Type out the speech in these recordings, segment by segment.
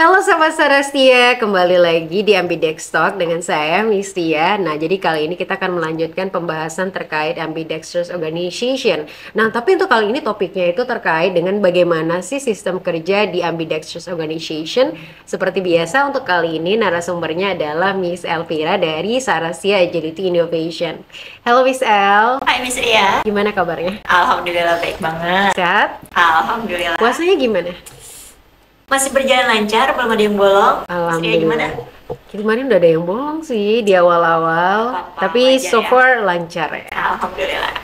Halo Sobat Sarastia, kembali lagi di Ambidex Talk dengan saya Miss Tia. Nah, jadi kali ini kita akan melanjutkan pembahasan terkait ambidextrous organization. Nah, tapi untuk kali ini topiknya itu terkait dengan bagaimana sih sistem kerja di ambidextrous organization. Seperti biasa untuk kali ini narasumbernya adalah Miss Elvira dari Sarastia Agility Innovation. Halo Miss El, Hai Miss Ria, gimana kabarnya? Alhamdulillah baik banget. Sehat? Alhamdulillah. Puasanya gimana? Masih berjalan lancar, belum ada yang bolong. Miss Ria gimana? Alhamdulillah. Kemarin udah ada yang bolong sih di awal-awal, Apa-apa tapi aja so ya. far lancar ya. Alhamdulillah.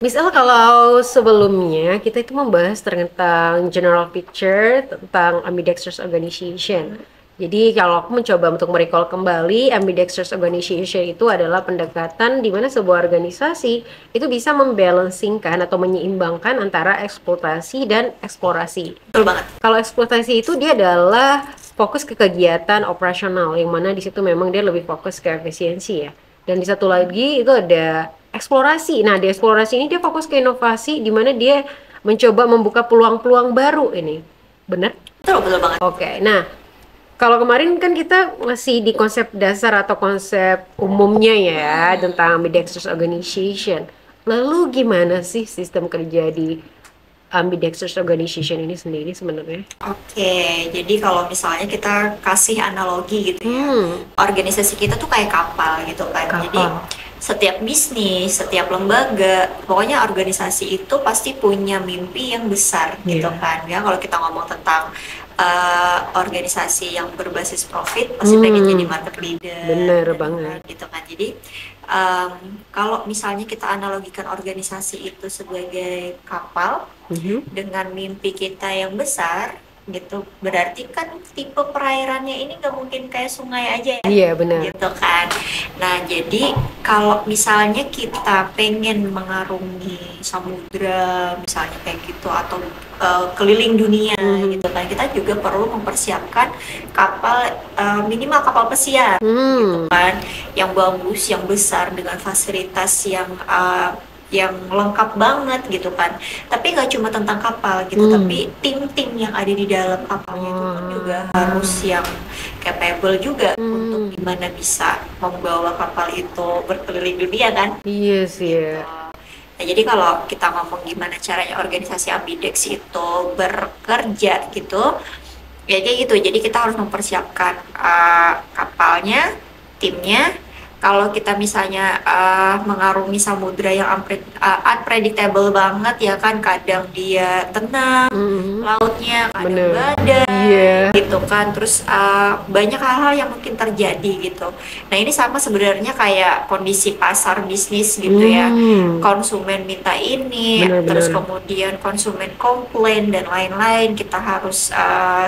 Misal kalau sebelumnya kita itu membahas tentang general picture tentang ambidextrous organization. Jadi kalau aku mencoba untuk merecall kembali, ambidextrous organization itu adalah pendekatan di mana sebuah organisasi itu bisa membalancingkan atau menyeimbangkan antara eksploitasi dan eksplorasi. Betul banget. Kalau eksploitasi itu dia adalah fokus ke kegiatan operasional, yang mana di situ memang dia lebih fokus ke efisiensi ya. Dan di satu lagi itu ada eksplorasi. Nah, di eksplorasi ini dia fokus ke inovasi, di mana dia mencoba membuka peluang-peluang baru ini. Benar? Betul banget. Oke, nah kalau kemarin kan kita masih di konsep dasar atau konsep umumnya ya tentang ambidextrous organization. Lalu gimana sih sistem kerja di ambidextrous organization ini sendiri sebenarnya? Oke, jadi kalau misalnya kita kasih analogi gitu ya, organisasi kita tuh kayak kapal gitu kan. Kapal. Jadi setiap bisnis, setiap lembaga, pokoknya organisasi itu pasti punya mimpi yang besar gitu Iya. kan. Ya kalau kita ngomong tentang organisasi yang berbasis profit pasti pengen jadi market leader. Bener dan banget. gitu kan. Jadi kalau misalnya kita analogikan organisasi itu sebagai kapal dengan mimpi kita yang besar gitu, berarti kan tipe perairannya ini nggak mungkin kayak sungai aja ya. Iya, benar. Gitu kan. Nah, jadi kalau misalnya kita pengen mengarungi samudra misalnya kayak gitu atau keliling dunia gitu kan, kita juga perlu mempersiapkan kapal, minimal kapal pesiar gitu kan, yang bagus, yang besar dengan fasilitas yang lengkap banget gitu kan. Tapi nggak cuma tentang kapal gitu, tapi tim-tim yang ada di dalam kapalnya itu pun juga harus yang capable juga untuk gimana bisa membawa kapal itu berkeliling dunia kan. Iya sih ya. Nah, jadi kalau kita ngomong gimana caranya organisasi Ambidex itu bekerja gitu, ya kayak gitu. Jadi kita harus mempersiapkan kapalnya, timnya. Kalau kita misalnya mengarungi samudra yang unpredictable banget ya kan, kadang dia tenang lautnya, kadang Bener. badai Iya. gitu kan, terus banyak hal-hal yang mungkin terjadi gitu. Nah, ini sama sebenarnya kayak kondisi pasar bisnis gitu ya, konsumen minta ini, Bener-bener. terus kemudian konsumen komplain dan lain-lain, kita harus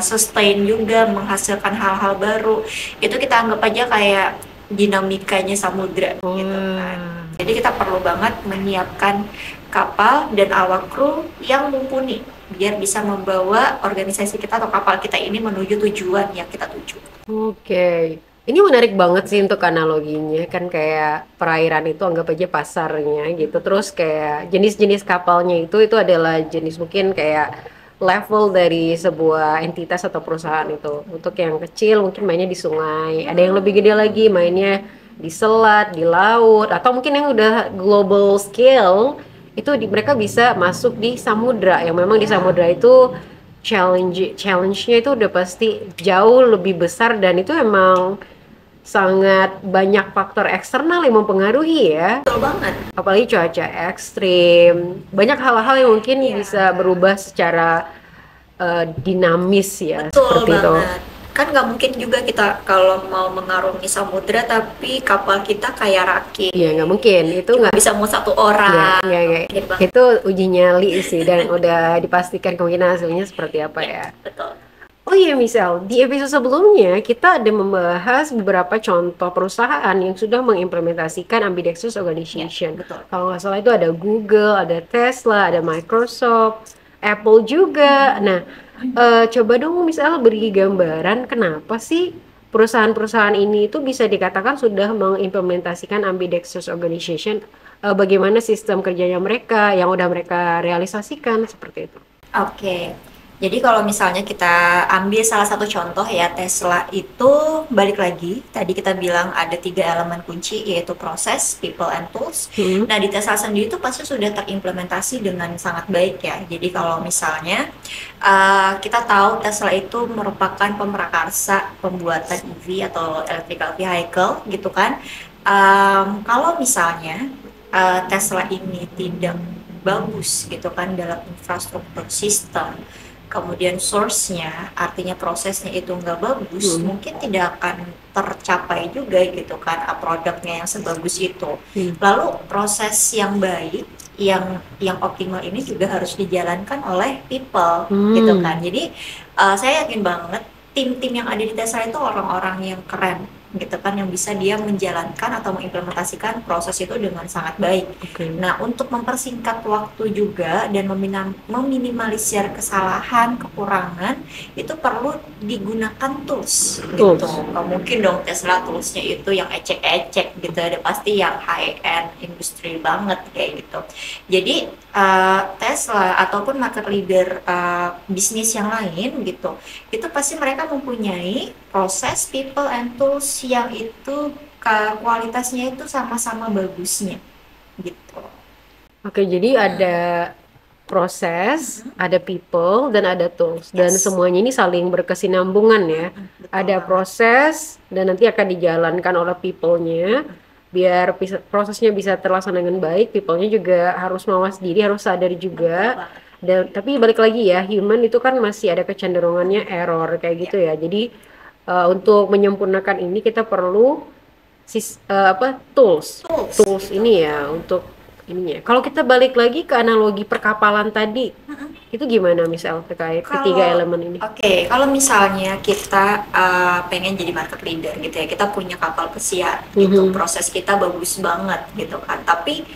sustain juga, menghasilkan hal-hal baru. Itu kita anggap aja kayak dinamikanya samudra gitu kan. Jadi kita perlu banget menyiapkan kapal dan awak kru yang mumpuni biar bisa membawa organisasi kita atau kapal kita ini menuju tujuan yang kita tuju. Oke. Ini menarik banget sih untuk analoginya, kan kayak perairan itu anggap aja pasarnya gitu. Terus kayak jenis-jenis kapalnya itu adalah jenis mungkin kayak level dari sebuah entitas atau perusahaan itu. Untuk yang kecil mungkin mainnya di sungai, ada yang lebih gede lagi mainnya di selat, di laut, atau mungkin yang udah global scale itu mereka bisa masuk di samudra, yang memang di samudra itu challenge-nya itu udah pasti jauh lebih besar, dan itu emang sangat banyak faktor eksternal yang mempengaruhi ya. Betul banget. Apalagi cuaca ekstrim, banyak hal-hal yang mungkin bisa berubah secara dinamis ya. Betul Seperti itu. banget. Kan nggak mungkin juga kita kalau mau mengarungi samudra tapi kapal kita kayak rakit. Iya, nggak mungkin. Itu Cuma nggak. bisa muat satu orang. Nggak. Mungkin banget. Itu uji nyali sih, dan udah dipastikan kemungkinan hasilnya seperti apa ya. Betul. Oh iya, misal di episode sebelumnya kita ada membahas beberapa contoh perusahaan yang sudah mengimplementasikan ambidextrous organization. Ya, betul. Kalau nggak salah itu ada Google, ada Tesla, ada Microsoft, Apple juga. Nah, coba dong misal beri gambaran kenapa sih perusahaan-perusahaan ini itu bisa dikatakan sudah mengimplementasikan ambidextrous organization. Bagaimana sistem kerjanya mereka yang udah mereka realisasikan seperti itu. Oke. Jadi kalau misalnya kita ambil salah satu contoh ya, Tesla itu balik lagi, tadi kita bilang ada 3 elemen kunci yaitu proses, people, and tools. Hmm. Nah di Tesla sendiri itu pasti sudah terimplementasi dengan sangat baik ya. Jadi kalau misalnya kita tahu Tesla itu merupakan pemrakarsa pembuatan EV atau electrical vehicle gitu kan. Kalau misalnya Tesla ini tidak bagus gitu kan dalam infrastruktur sistem, kemudian source-nya, artinya prosesnya itu nggak bagus, Hmm. mungkin tidak akan tercapai juga gitu kan produknya yang sebagus itu. Hmm. Lalu proses yang baik, yang optimal ini juga harus dijalankan oleh people gitu Hmm. kan. Jadi saya yakin banget tim-tim yang ada di Tesla itu orang-orang yang keren gitu kan, yang bisa dia menjalankan atau mengimplementasikan proses itu dengan sangat baik. Oke. Nah, untuk mempersingkat waktu juga dan meminimalisir kesalahan, kekurangan, itu perlu digunakan tools gitu. Tools. Nggak mungkin dong Tesla toolsnya itu yang ecek-ecek gitu, ada pasti yang high-end industri banget kayak gitu. Jadi Tesla ataupun market leader bisnis yang lain gitu, itu pasti mereka mempunyai proses, people, and tools yang itu kualitasnya itu sama-sama bagusnya gitu. Oke, jadi ada proses, ada people, dan ada tools. Dan Yes. semuanya ini saling berkesinambungan ya. Betul Ada banget. proses, dan nanti akan dijalankan oleh people-nya. Biar prosesnya bisa terlaksana dengan baik, people-nya juga harus mawas diri, harus sadar Betul juga. banget. Dan tapi balik lagi ya, human itu kan masih ada kecenderungannya error kayak gitu ya. Jadi untuk menyempurnakan ini kita perlu tools. Tools Tools gitu. ini ya untuk ininya. Kalau kita balik lagi ke analogi perkapalan tadi, itu gimana misal terkait ketiga elemen ini? Oke, kalau misalnya kita pengen jadi market leader gitu ya, kita punya kapal pesiar gitu, Mhm. proses kita bagus banget gitu kan. Tapi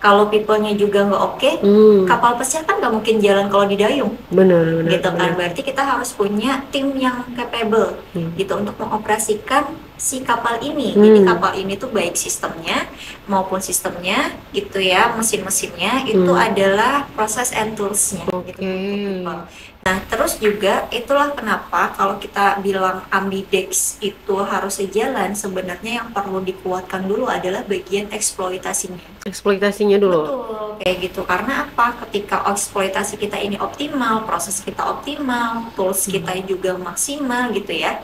kalau people-nya juga nggak oke, Hmm, kapal pesiar kan nggak mungkin jalan kalau didayung benar, benar, gitu kan. benar. Berarti kita harus punya tim yang capable Hmm. gitu untuk mengoperasikan si kapal ini. Jadi kapal ini tuh baik sistemnya maupun sistemnya gitu ya, mesin-mesinnya itu adalah proses and tools-nya gitu Oke. untuk people. Nah, terus juga itulah kenapa kalau kita bilang ambidex itu harus sejalan, sebenarnya yang perlu dikuatkan dulu adalah bagian eksploitasinya. Eksploitasinya dulu. Betul, kayak gitu. Karena apa? Ketika eksploitasi kita ini optimal, proses kita optimal, tools kita juga maksimal gitu ya.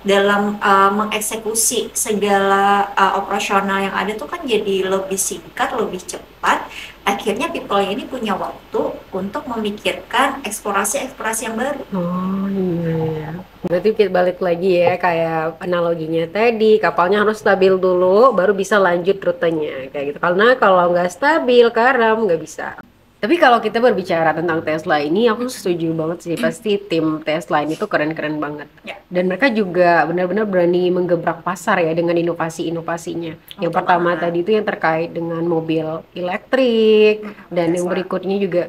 Dalam mengeksekusi segala operasional yang ada tuh kan jadi lebih singkat, lebih cepat. Akhirnya people ini punya waktu untuk memikirkan eksplorasi-eksplorasi yang baru. Oh iya. Berarti kita balik lagi ya kayak analoginya tadi, kapalnya harus stabil dulu, baru bisa lanjut rutenya kayak gitu. Karena kalau nggak stabil, karam nggak bisa. Tapi kalau kita berbicara tentang Tesla ini, aku setuju banget sih. Pasti tim Tesla ini tuh keren-keren banget. Ya. Dan mereka juga benar-benar berani menggebrak pasar ya dengan inovasi-inovasinya. Yang Betul pertama banget. tadi itu yang terkait dengan mobil elektrik, dan yang Tesla. berikutnya juga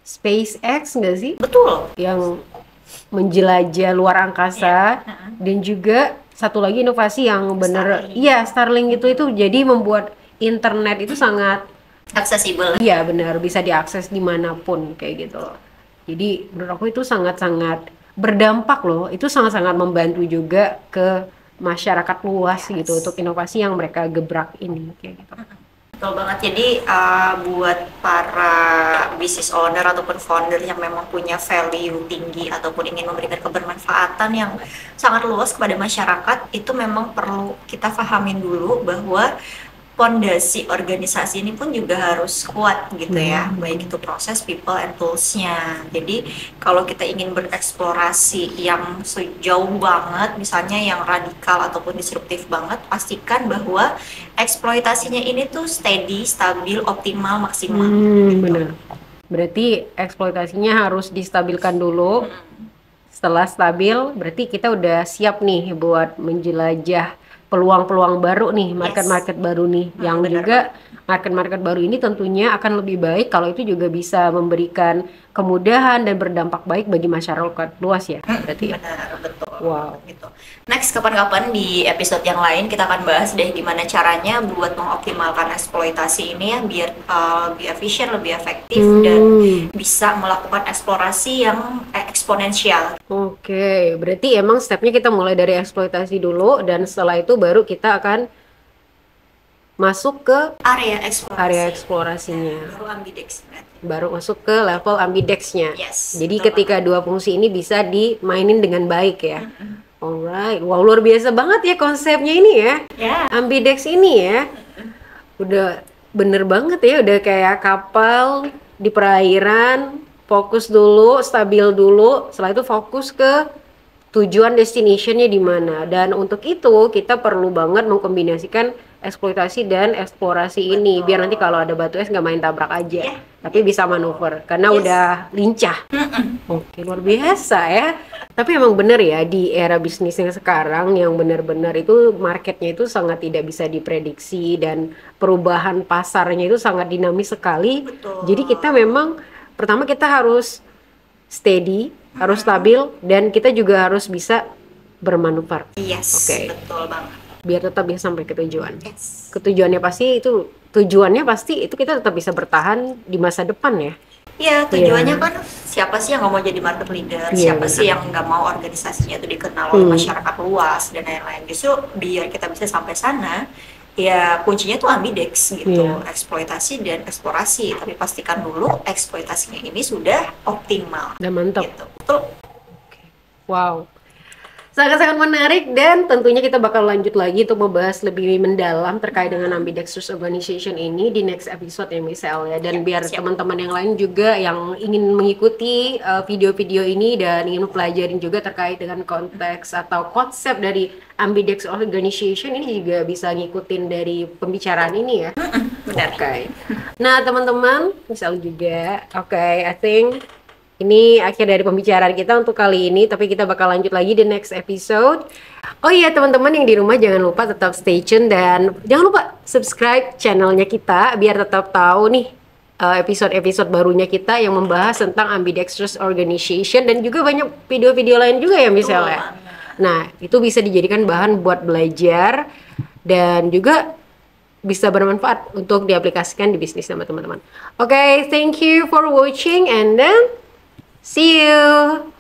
SpaceX nggak sih? Betul. Yang menjelajah luar angkasa, Iya. dan juga satu lagi inovasi yang benar, Starlink. iya Starlink itu jadi membuat internet itu sangat, Aksesibel. iya benar, bisa diakses dimanapun kayak gitu loh. Jadi menurut aku itu sangat-sangat berdampak loh, itu sangat-sangat membantu juga ke masyarakat luas gitu untuk inovasi yang mereka gebrak ini kayak gitu. Betul banget. Jadi buat para business owner ataupun founder yang memang punya value tinggi ataupun ingin memberikan kebermanfaatan yang sangat luas kepada masyarakat, itu memang perlu kita pahamin dulu bahwa pondasi organisasi ini pun juga harus kuat gitu ya, baik itu proses, people, and tools-nya. Jadi kalau kita ingin bereksplorasi yang sejauh banget, misalnya yang radikal ataupun disruptif banget, pastikan bahwa eksploitasinya ini tuh steady, stabil, optimal, maksimal. Benar. Berarti eksploitasinya harus distabilkan dulu. Setelah stabil, berarti kita udah siap nih buat menjelajah peluang-peluang baru nih, Yes. market-market baru nih, yang benar juga market-market baru ini tentunya akan lebih baik kalau itu juga bisa memberikan kemudahan dan berdampak baik bagi masyarakat luas ya, berarti ya. Benar, betul. Wow. Gitu. Next, kapan-kapan di episode yang lain kita akan bahas deh gimana caranya buat mengoptimalkan eksploitasi ini ya biar lebih efisien, lebih efektif dan bisa melakukan eksplorasi yang eksponensial. Oke, berarti emang stepnya kita mulai dari eksploitasi dulu dan setelah itu baru kita akan masuk ke Area eksplorasi. area eksplorasinya. Baru ambidex berarti. Baru masuk ke level ambidexnya. Yes. Jadi betul ketika dua fungsi ini bisa dimainin dengan baik ya. Alright, wow luar biasa banget ya konsepnya ini ya. Ya. Ambidex ini ya. Udah bener banget ya, udah kayak kapal di perairan, fokus dulu, stabil dulu, setelah itu fokus ke tujuan destinationnya di mana. Dan untuk itu kita perlu banget mengkombinasikan eksploitasi dan eksplorasi ini biar nanti kalau ada batu es nggak main tabrak aja, Yeah. tapi bisa manuver karena Yes. udah lincah. Oke, luar biasa ya. Tapi emang bener ya di era bisnis yang sekarang yang benar-benar itu marketnya itu sangat tidak bisa diprediksi dan perubahan pasarnya itu sangat dinamis sekali. Betul. Jadi kita memang pertama kita harus steady, harus stabil dan kita juga harus bisa bermanuver Yes. Oke. Betul banget. biar tetap bisa sampai ke tujuan. Yes. Tujuannya pasti itu kita tetap bisa bertahan di masa depan ya. Ya, tujuannya kan siapa sih yang nggak mau jadi market leader? Iya, Siapa benar. sih yang nggak mau organisasinya itu dikenal oleh masyarakat luas dan lain-lain. Justru biar kita bisa sampai sana, ya kuncinya tuh ambidex gitu, Iya. eksploitasi dan eksplorasi. Tapi pastikan dulu eksploitasinya ini sudah optimal. Dan mantap. Gitu. Betul. Wow. Sangat-sangat menarik dan tentunya kita bakal lanjut lagi untuk membahas lebih mendalam terkait dengan ambidextrous organization ini di next episode ya Michelle ya. Dan biar siap. teman-teman yang lain juga yang ingin mengikuti video-video ini dan ingin mempelajarin juga terkait dengan konteks atau konsep dari ambidextrous organization ini juga bisa ngikutin dari pembicaraan ini ya. Benar. Oke. Nah, teman-teman, Michelle juga. Oke, I think ini akhir dari pembicaraan kita untuk kali ini, tapi kita bakal lanjut lagi di next episode. Oh iya, teman-teman yang di rumah jangan lupa tetap stay tune dan jangan lupa subscribe channelnya kita biar tetap tahu nih episode-episode barunya kita yang membahas tentang ambidextrous organization dan juga banyak video-video lain juga ya misalnya. Nah, itu bisa dijadikan bahan buat belajar dan juga bisa bermanfaat untuk diaplikasikan di bisnis sama teman-teman. Oke, thank you for watching and then see you.